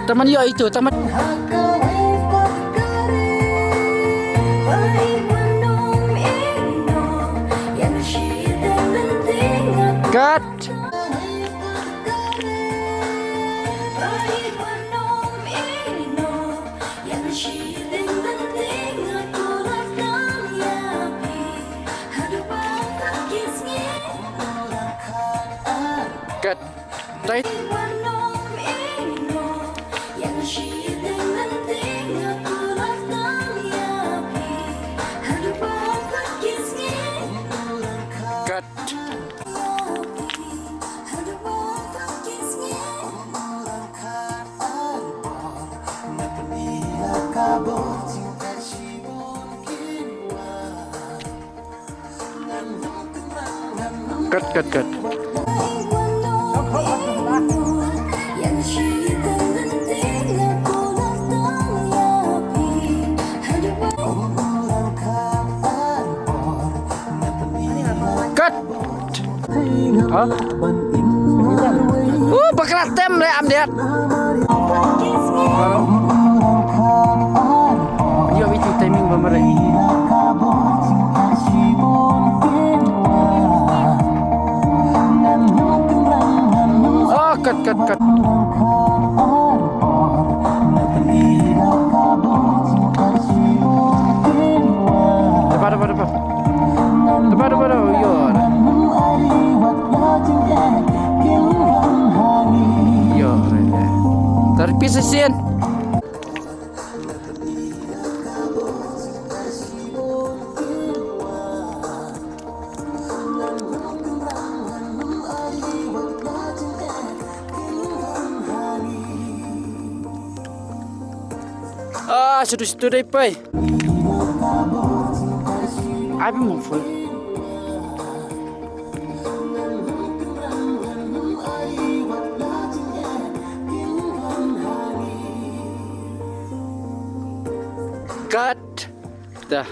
Teman yo itu, teman. Cut. Cut. Right. Cut. Cut. Hả? Bác là tem này am đẹp. Yo itu timing bener. Oh, cut. Depan. Yo. Yo. Terpisah. Sudah deh, pai. Apa mau full? Cut. Dah.